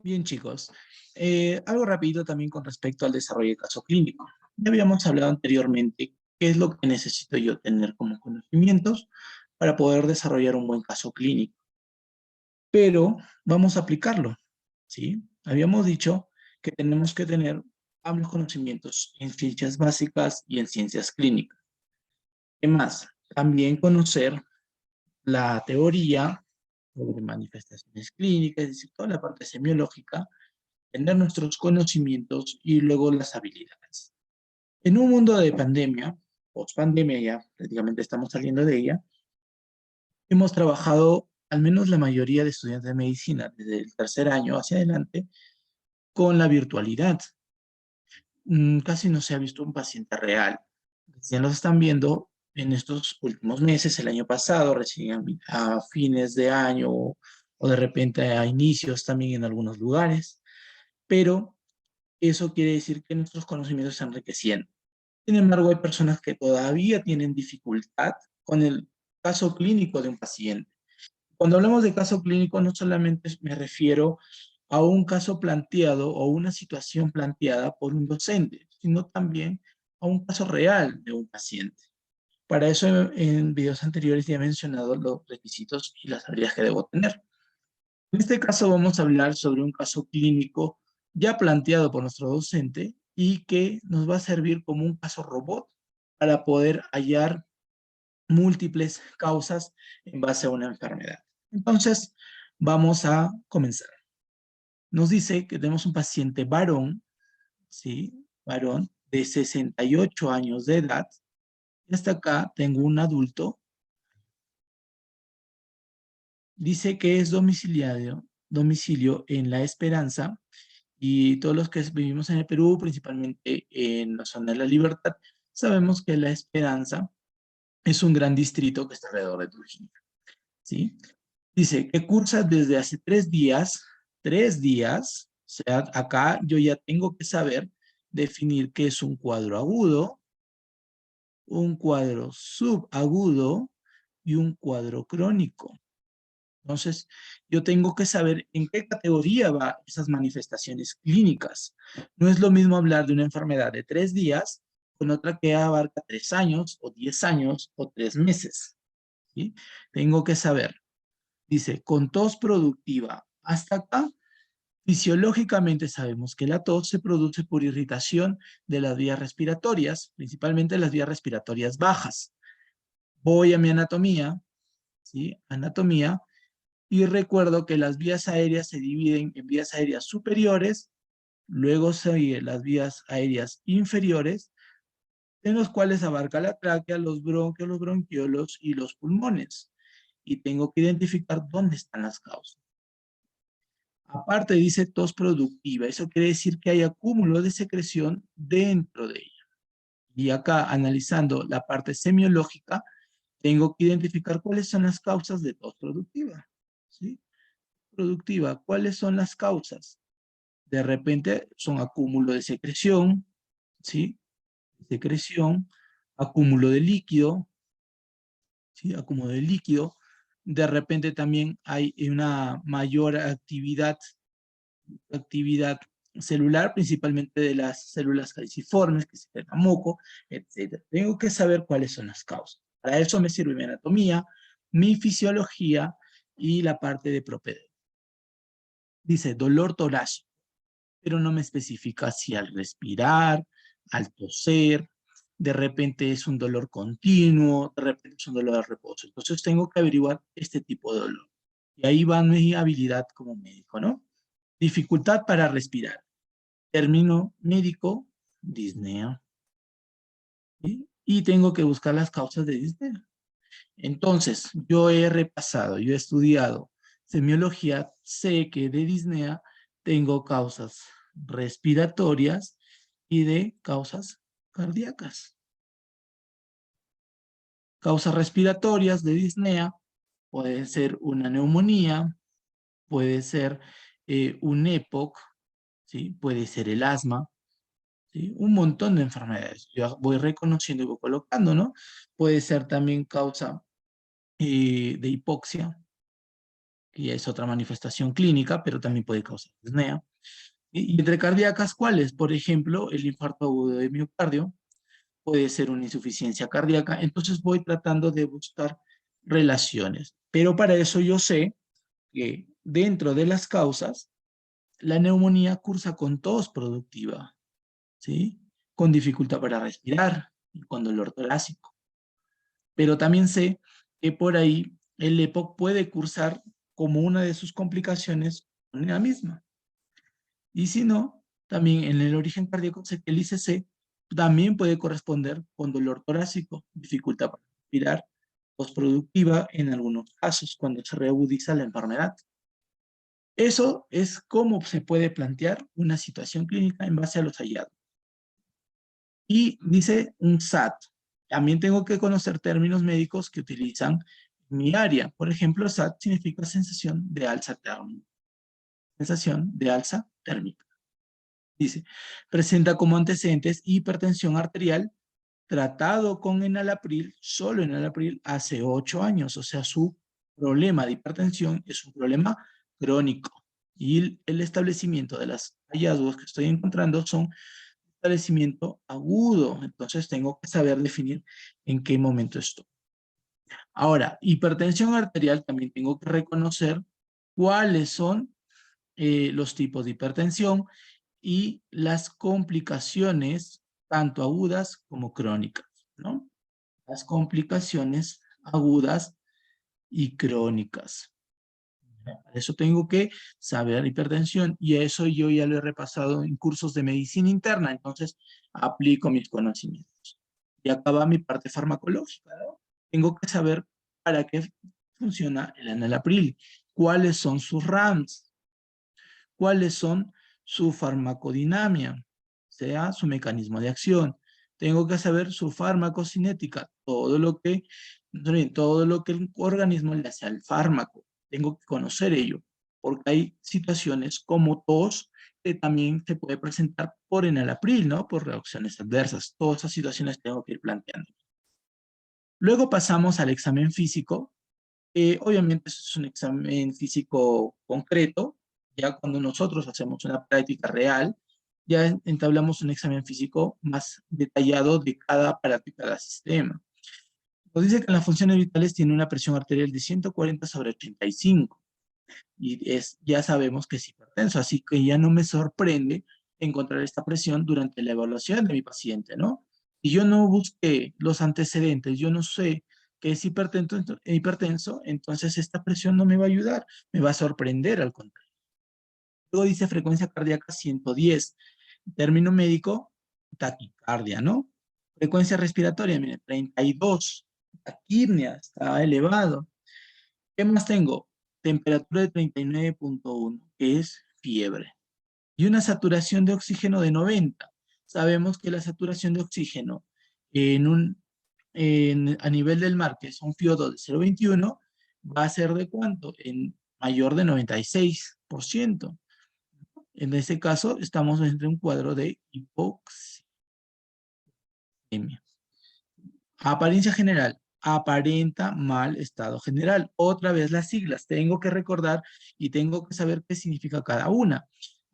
Bien, chicos. Algo rapidito también con respecto al desarrollo de caso clínico. Ya habíamos hablado anteriormente qué es lo que necesito yo tener como conocimientos para poder desarrollar un buen caso clínico. Pero vamos a aplicarlo, ¿sí? Habíamos dicho que tenemos que tener amplios conocimientos en ciencias básicas y en ciencias clínicas. ¿Qué más? También conocer la teoría sobre manifestaciones clínicas, es decir, toda la parte semiológica, tener nuestros conocimientos y luego las habilidades. En un mundo de pandemia, post pandemia ya prácticamente estamos saliendo de ella, hemos trabajado, al menos la mayoría de estudiantes de medicina, desde el tercer año hacia adelante, con la virtualidad. Casi no se ha visto un paciente real. Ya los están viendo en estos últimos meses, el año pasado, recién a fines de año o de repente a inicios también en algunos lugares, pero eso quiere decir que nuestros conocimientos se enriqueciendo. Sin embargo, hay personas que todavía tienen dificultad con el caso clínico de un paciente. Cuando hablamos de caso clínico, no solamente me refiero a un caso planteado o una situación planteada por un docente, sino también a un caso real de un paciente. Para eso en videos anteriores ya he mencionado los requisitos y las habilidades que debo tener. En este caso vamos a hablar sobre un caso clínico ya planteado por nuestro docente y que nos va a servir como un caso robot para poder hallar múltiples causas en base a una enfermedad. Entonces, vamos a comenzar. Nos dice que tenemos un paciente varón, ¿sí? Varón de 68 años de edad. Y hasta acá tengo un adulto. Dice que es domicilio en La Esperanza, y todos los que vivimos en el Perú, principalmente en la zona de La Libertad, sabemos que La Esperanza es un gran distrito que está alrededor de Trujillo, ¿sí? Dice que cursa desde hace 3 días, o sea, acá yo ya tengo que saber definir qué es un cuadro agudo, un cuadro subagudo y un cuadro crónico. Entonces, yo tengo que saber en qué categoría va esas manifestaciones clínicas. No es lo mismo hablar de una enfermedad de 3 días con otra que abarca 3 años o 10 años o 3 meses, ¿sí? Tengo que saber. Dice, con tos productiva. Hasta acá, fisiológicamente sabemos que la tos se produce por irritación de las vías respiratorias, principalmente las vías respiratorias bajas. Voy a mi anatomía, ¿sí? Anatomía, y recuerdo que las vías aéreas se dividen en vías aéreas superiores, luego siguen las vías aéreas inferiores, en los cuales abarca la tráquea, los bronquios, los bronquiolos y los pulmones. Y tengo que identificar dónde están las causas. Aparte dice tos productiva, eso quiere decir que hay acúmulo de secreción dentro de ella. Y acá, analizando la parte semiológica, tengo que identificar cuáles son las causas de tos productiva, ¿sí? Productiva, ¿cuáles son las causas? De repente son acúmulo de secreción, ¿sí? Secreción, acúmulo de líquido, ¿sí? Acúmulo de líquido. De repente también hay una mayor actividad celular, principalmente de las células caliciformes, que se llama moco, etc. Tengo que saber cuáles son las causas. Para eso me sirve mi anatomía, mi fisiología y la parte de propedéutico. Dice dolor torácico, pero no me especifica si al respirar, al toser, de repente es un dolor continuo, de repente es un dolor de reposo. Entonces tengo que averiguar este tipo de dolor. Y ahí va mi habilidad como médico, ¿no? Dificultad para respirar. Término médico, disnea. ¿Sí? Y tengo que buscar las causas de disnea. Entonces, yo he repasado, yo he estudiado semiología, sé que de disnea tengo causas respiratorias y de causas cardíacas. Causas respiratorias de disnea puede ser una neumonía, puede ser un EPOC, ¿sí? Puede ser el asma, ¿sí? Un montón de enfermedades. Yo voy reconociendo y voy colocando, ¿no? Puede ser también causa de hipoxia, que ya es otra manifestación clínica, pero también puede causar disnea. Y entre cardíacas, ¿cuáles? Por ejemplo, el infarto agudo de miocardio, puede ser una insuficiencia cardíaca, entonces voy tratando de buscar relaciones. Pero para eso yo sé que dentro de las causas, la neumonía cursa con tos productiva, ¿sí? Con dificultad para respirar y con dolor torácico. Pero también sé que por ahí el EPOC puede cursar como una de sus complicaciones con la misma. Y si no, también en el origen cardíaco sé que el ICC también puede corresponder con dolor torácico, dificultad para respirar, postproductiva en algunos casos, cuando se reagudiza la enfermedad. Eso es cómo se puede plantear una situación clínica en base a los hallazgos. Y dice un SAT. También tengo que conocer términos médicos que utilizan mi área. Por ejemplo, SAT significa sensación de alza térmica. Sensación de alza térmica. Dice, presenta como antecedentes hipertensión arterial tratado con enalapril, solo enalapril, hace 8 años. O sea, su problema de hipertensión es un problema crónico. Y el establecimiento de los hallazgos que estoy encontrando son establecimiento agudo. Entonces tengo que saber definir en qué momento estoy. Ahora, hipertensión arterial también tengo que reconocer cuáles son los tipos de hipertensión y las complicaciones, tanto agudas como crónicas, ¿no? Las complicaciones agudas y crónicas. Para eso tengo que saber hipertensión y eso yo ya lo he repasado en cursos de medicina interna, entonces aplico mis conocimientos. Y acaba mi parte farmacológica, ¿no? Tengo que saber para qué funciona el enalapril, cuáles son sus RAMs, cuáles son su farmacodinamia, o sea, su mecanismo de acción. Tengo que saber su farmacocinética, todo lo que el organismo le hace al fármaco. Tengo que conocer ello, porque hay situaciones como tos que también se puede presentar por enalapril, ¿no? Por reacciones adversas. Todas esas situaciones tengo que ir planteando. Luego pasamos al examen físico. Obviamente es un examen físico concreto. Ya cuando nosotros hacemos una práctica real, ya entablamos un examen físico más detallado de cada aparato y cada sistema. Nos dice que en las funciones vitales tiene una presión arterial de 140/85 y ya sabemos que es hipertenso, así que ya no me sorprende encontrar esta presión durante la evaluación de mi paciente, ¿no? Si yo no busqué los antecedentes, yo no sé que es hipertenso, entonces esta presión no me va a ayudar, me va a sorprender al contrario. Luego dice frecuencia cardíaca 110, término médico, taquicardia, ¿no? Frecuencia respiratoria, mire, 32, taquipnea, está elevado. ¿Qué más tengo? Temperatura de 39.1, que es fiebre. Y una saturación de oxígeno de 90. Sabemos que la saturación de oxígeno a nivel del mar, que es un FiO2 de 0,21, va a ser de ¿cuánto? En mayor de 96%. En este caso, estamos entre un cuadro de hipoxemia. Apariencia general. Aparenta mal estado general. Otra vez las siglas. Tengo que recordar y tengo que saber qué significa cada una.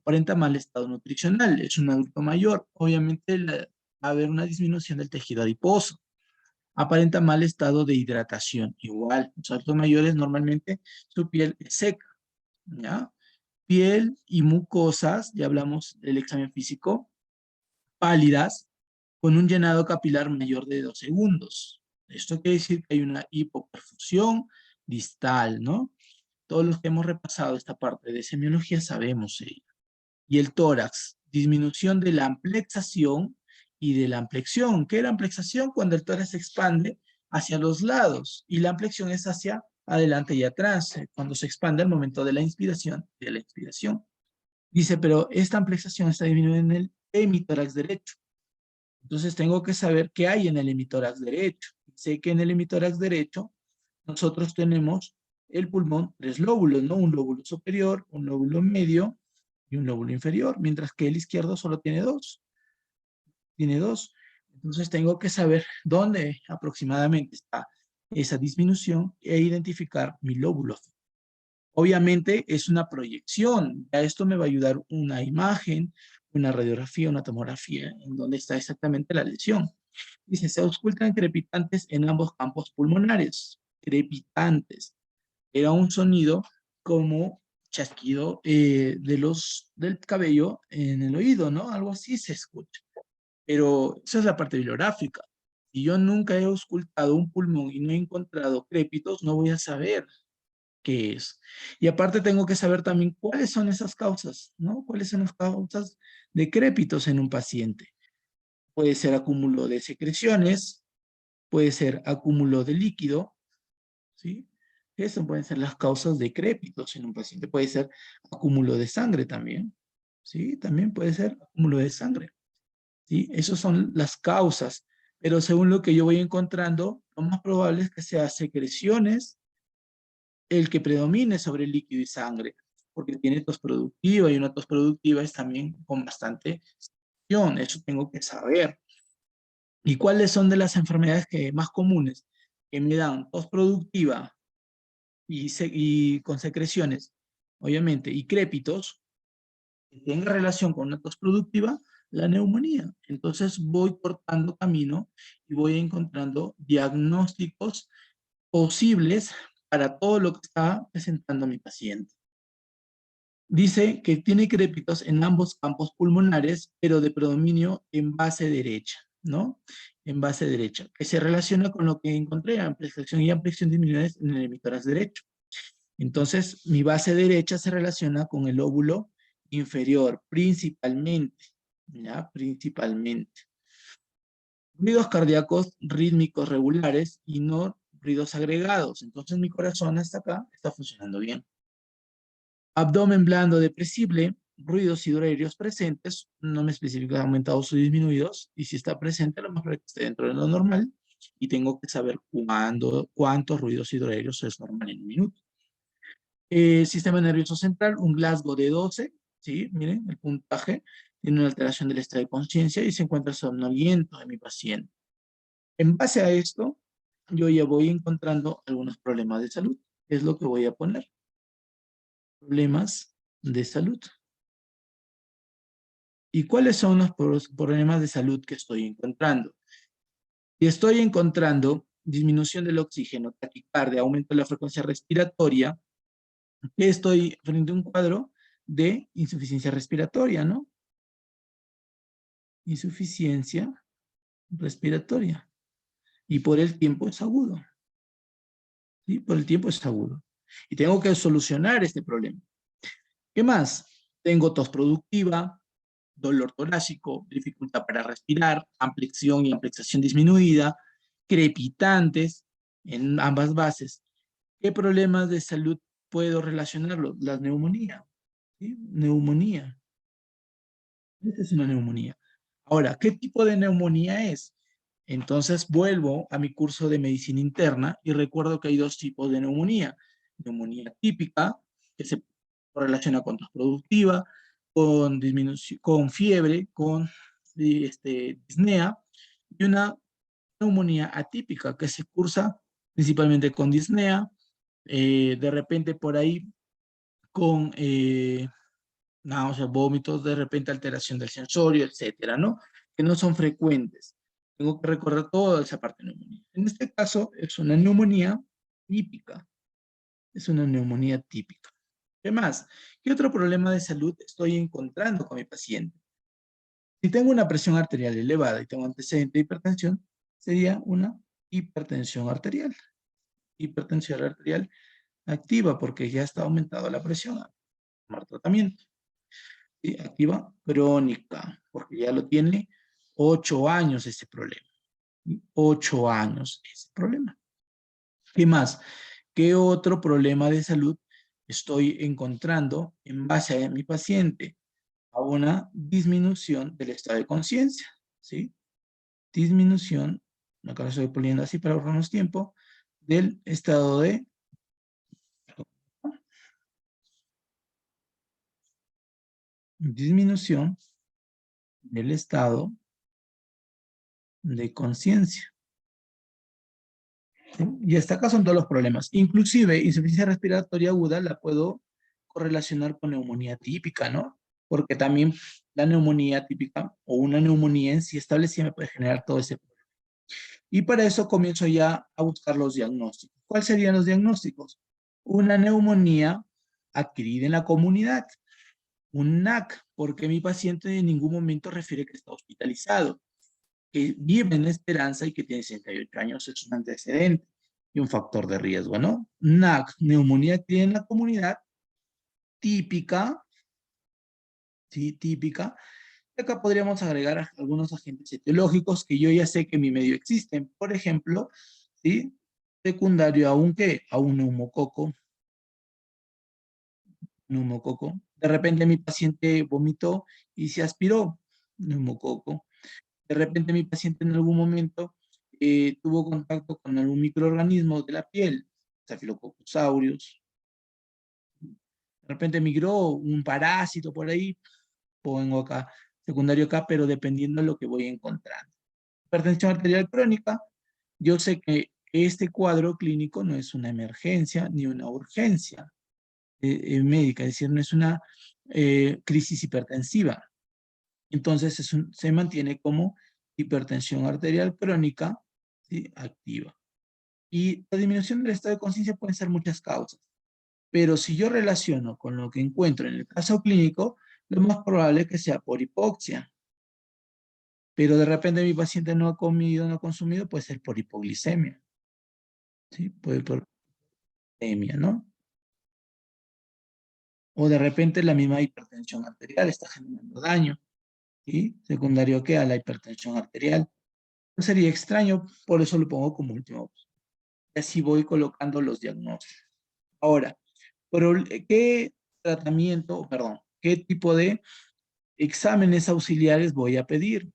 Aparenta mal estado nutricional. Es un adulto mayor. Obviamente va a haber una disminución del tejido adiposo. Aparenta mal estado de hidratación. Igual, los adultos mayores normalmente su piel es seca. ¿Ya? Piel y mucosas, ya hablamos del examen físico, pálidas, con un llenado capilar mayor de 2 segundos. Esto quiere decir que hay una hipoperfusión distal, ¿no? Todos los que hemos repasado esta parte de semiología sabemos ello. Y el tórax, disminución de la amplexación y de la amplexión. ¿Qué es la amplexación? Cuando el tórax se expande hacia los lados y la amplexión es hacia adelante y atrás, cuando se expande al momento de la inspiración y de la expiración. Dice, pero esta amplexación está disminuida en el hemitórax derecho. Entonces tengo que saber qué hay en el hemitórax derecho. Sé que en el hemitórax derecho nosotros tenemos el pulmón 3 lóbulos, ¿no? Un lóbulo superior, un lóbulo medio y un lóbulo inferior, mientras que el izquierdo solo tiene 2. Tiene 2. Entonces tengo que saber dónde aproximadamente está esa disminución e identificar mi lóbulo. Obviamente es una proyección. A esto me va a ayudar una imagen, una radiografía, una tomografía, en donde está exactamente la lesión. Dice, se auscultan crepitantes en ambos campos pulmonares. Crepitantes. Era un sonido como chasquido del cabello en el oído, ¿no? Algo así se escucha. Pero esa es la parte bibliográfica. Si yo nunca he auscultado un pulmón y no he encontrado crépitos, no voy a saber qué es. Y aparte tengo que saber también cuáles son esas causas, ¿no? ¿Cuáles son las causas de crépitos en un paciente? Puede ser acúmulo de secreciones, puede ser acúmulo de líquido, ¿sí? Esas pueden ser las causas de crépitos en un paciente. Puede ser acúmulo de sangre también, ¿sí? También puede ser acúmulo de sangre, ¿sí? Esas son las causas. Pero según lo que yo voy encontrando, lo más probable es que sea secreciones el que predomine sobre el líquido y sangre, porque tiene tos productiva y una tos productiva es también con bastante secreción. Eso tengo que saber. ¿Y cuáles son de las enfermedades más comunes que me dan tos productiva y con secreciones, obviamente, y crépitos, que tenga relación con una tos productiva? La neumonía. Entonces voy cortando camino y voy encontrando diagnósticos posibles para todo lo que está presentando mi paciente. Dice que tiene crépitos en ambos campos pulmonares, pero de predominio en base derecha, ¿no? En base derecha, que se relaciona con lo que encontré, amplificación y ampliación disminuidas en el emisoras derecho. Entonces, mi base derecha se relaciona con el lóbulo inferior, principalmente, ¿ya? Principalmente. Ruidos cardíacos rítmicos regulares y no ruidos agregados. Entonces, mi corazón hasta acá está funcionando bien. Abdomen blando depresible, ruidos hidroaéreos presentes, no me especifica aumentados o disminuidos, y si está presente, a lo mejor esté dentro de lo normal, y tengo que saber cuántos ruidos hidroaéreos es normal en un minuto. Sistema nervioso central, un Glasgow de 12, ¿sí? Miren, el puntaje tiene una alteración del estado de conciencia y se encuentra somnoliento de mi paciente. En base a esto, yo ya voy encontrando algunos problemas de salud. ¿Qué es lo que voy a poner? Problemas de salud. ¿Y cuáles son los problemas de salud que estoy encontrando? Si estoy encontrando disminución del oxígeno, taquicardia, aumento de la frecuencia respiratoria, estoy frente a un cuadro de insuficiencia respiratoria, ¿no? Insuficiencia respiratoria. Y por el tiempo es agudo. ¿Sí? Por el tiempo es agudo. Y tengo que solucionar este problema. ¿Qué más? Tengo tos productiva, dolor torácico, dificultad para respirar, ampliación y ampliación disminuida, crepitantes en ambas bases. ¿Qué problemas de salud puedo relacionarlo? La neumonía. ¿Sí? Neumonía. Esta es una neumonía. Ahora, ¿qué tipo de neumonía es? Entonces vuelvo a mi curso de medicina interna y recuerdo que hay dos tipos de neumonía. Neumonía típica, que se relaciona con tos productiva, con disminución, con fiebre, con disnea, y una neumonía atípica que se cursa principalmente con disnea, de repente por ahí con náuseas, vómitos, de repente alteración del sensorio, etcétera, ¿no? Que no son frecuentes. Tengo que recorrer toda esa parte de neumonía. En este caso es una neumonía típica. Es una neumonía típica. ¿Qué más? ¿Qué otro problema de salud estoy encontrando con mi paciente? Si tengo una presión arterial elevada y tengo antecedente de hipertensión, sería una hipertensión arterial. Hipertensión arterial activa porque ya está aumentada la presión. Tomar tratamiento. ¿Sí? Activa crónica, porque ya lo tiene 8 años ese problema. 8 años ese problema. ¿Qué más? ¿Qué otro problema de salud estoy encontrando en base a mi paciente? A una disminución del estado de conciencia, ¿sí? Disminución, acá lo estoy poniendo así para ahorrarnos tiempo, del estado de disminución del estado de conciencia. ¿Sí? Y hasta acá son todos los problemas. Inclusive, insuficiencia respiratoria aguda la puedo correlacionar con neumonía típica, ¿no? Porque también la neumonía típica o una neumonía en sí establecida me puede generar todo ese problema. Y para eso comienzo ya a buscar los diagnósticos. ¿Cuáles serían los diagnósticos? Una neumonía adquirida en la comunidad, un NAC, porque mi paciente en ningún momento refiere que está hospitalizado, que vive en la esperanza y que tiene 68 años, es un antecedente y un factor de riesgo, ¿no? NAC, neumonía adquirida en la comunidad, típica, ¿sí? Típica. Y acá podríamos agregar algunos agentes etiológicos que yo ya sé que en mi medio existen. Por ejemplo, ¿sí? Secundario a un qué? A un neumococo. Neumococo. De repente mi paciente vomitó y se aspiró. Neumococo. De repente mi paciente en algún momento tuvo contacto con algún microorganismo de la piel. Staphylococcus aureus. De repente migró un parásito por ahí. Pongo acá, secundario acá, pero dependiendo de lo que voy encontrando. Hipertensión arterial crónica, yo sé que este cuadro clínico no es una emergencia ni una urgencia médica, es decir, no es una crisis hipertensiva. Entonces se mantiene como hipertensión arterial crónica, ¿sí? Activa. Y la disminución del estado de conciencia pueden ser muchas causas. Pero si yo relaciono con lo que encuentro en el caso clínico, lo más probable es que sea por hipoxia. Pero de repente mi paciente no ha comido, no ha consumido, puede ser por hipoglicemia. ¿Sí? Puede por anemia, ¿no? O de repente la misma hipertensión arterial está generando daño. ¿Sí? Secundario que a la hipertensión arterial. No sería extraño, por eso lo pongo como última opción. Y así voy colocando los diagnósticos. Ahora, ¿qué tratamiento, perdón, qué tipo de exámenes auxiliares voy a pedir?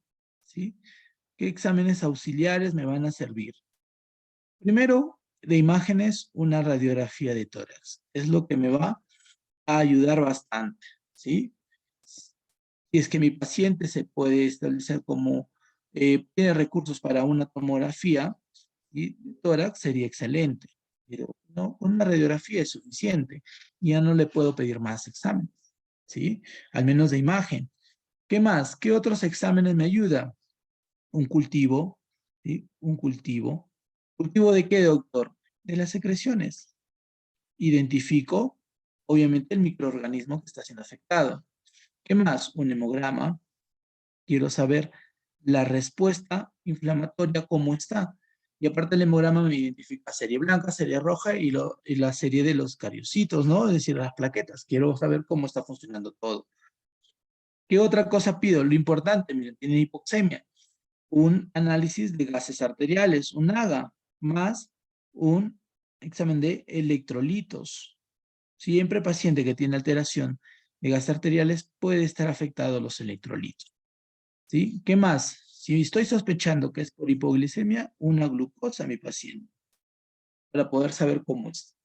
¿Sí? ¿Qué exámenes auxiliares me van a servir? Primero, de imágenes, una radiografía de tórax. Es lo que me va a ayudar bastante, ¿sí? Si es que mi paciente se puede establecer como tiene recursos para una tomografía, ¿sí? De tórax sería excelente, pero no, una radiografía es suficiente. Ya no le puedo pedir más exámenes, ¿sí? Al menos de imagen. ¿Qué más? ¿Qué otros exámenes me ayudan? Un cultivo, ¿sí? Un cultivo. ¿Cultivo de qué, doctor? De las secreciones. Identifico, obviamente, el microorganismo que está siendo afectado. ¿Qué más? Un hemograma. Quiero saber la respuesta inflamatoria, cómo está. Y aparte el hemograma me identifica serie blanca, serie roja y la serie de los cariocitos, ¿no? Es decir, las plaquetas. Quiero saber cómo está funcionando todo. ¿Qué otra cosa pido? Lo importante, miren, tiene hipoxemia. Un análisis de gases arteriales, un AGA, más un examen de electrolitos. Siempre paciente que tiene alteración de gases arteriales puede estar afectado a los electrolitos. ¿Sí? ¿Qué más? Si estoy sospechando que es por hipoglicemia, una glucosa a mi paciente, para poder saber cómo es.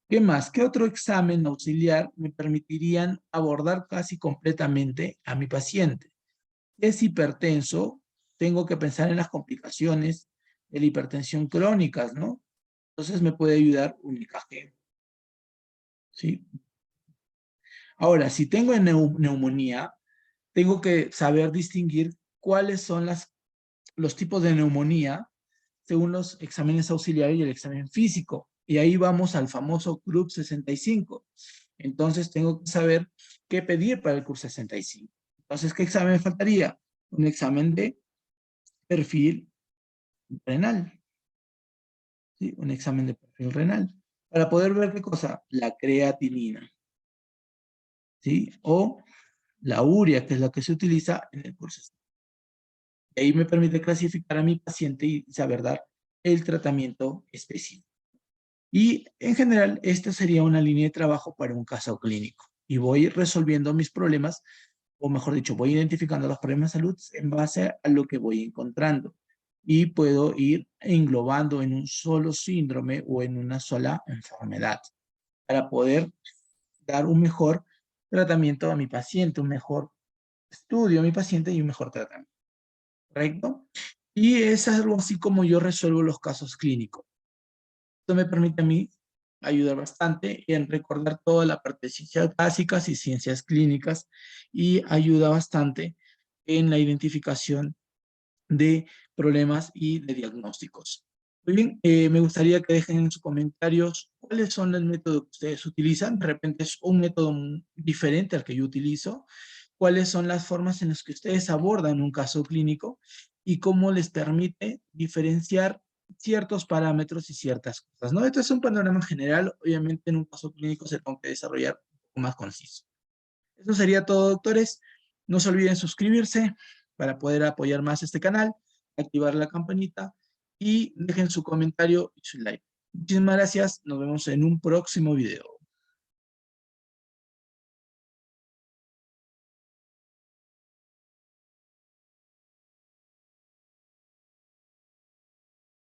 ¿Qué más? ¿Qué otro examen auxiliar me permitirían abordar casi completamente a mi paciente? Es hipertenso, tengo que pensar en las complicaciones de la hipertensión crónicas, ¿no? Entonces me puede ayudar un EKG, ¿sí? Ahora, si tengo neumonía, tengo que saber distinguir cuáles son los tipos de neumonía según los exámenes auxiliares y el examen físico. Y ahí vamos al famoso CRUB 65. Entonces tengo que saber qué pedir para el CRUB 65. Entonces, ¿qué examen me faltaría? Un examen de perfil renal. ¿Sí? Un examen de perfil renal. Para poder ver qué cosa, la creatinina. ¿Sí? O la urea, que es la que se utiliza en el curso. Y ahí me permite clasificar a mi paciente y saber dar el tratamiento específico. Y en general, esta sería una línea de trabajo para un caso clínico. Y voy resolviendo mis problemas, o mejor dicho, voy identificando los problemas de salud en base a lo que voy encontrando. Y puedo ir englobando en un solo síndrome o en una sola enfermedad para poder dar un mejor tratamiento a mi paciente, un mejor estudio a mi paciente y un mejor tratamiento. ¿Correcto? Y es algo así como yo resuelvo los casos clínicos. Esto me permite a mí ayudar bastante en recordar toda la parte de ciencias básicas y ciencias clínicas y ayuda bastante en la identificación de problemas y de diagnósticos. Muy bien, me gustaría que dejen en sus comentarios cuáles son los métodos que ustedes utilizan. De repente es un método diferente al que yo utilizo. Cuáles son las formas en las que ustedes abordan un caso clínico y cómo les permite diferenciar ciertos parámetros y ciertas cosas, ¿no? Esto es un panorama general. Obviamente en un caso clínico se tengo que desarrollar un poco más conciso. Eso sería todo, doctores. No se olviden suscribirse para poder apoyar más este canal, activar la campanita y dejen su comentario y su like. Muchísimas gracias. Nos vemos en un próximo video.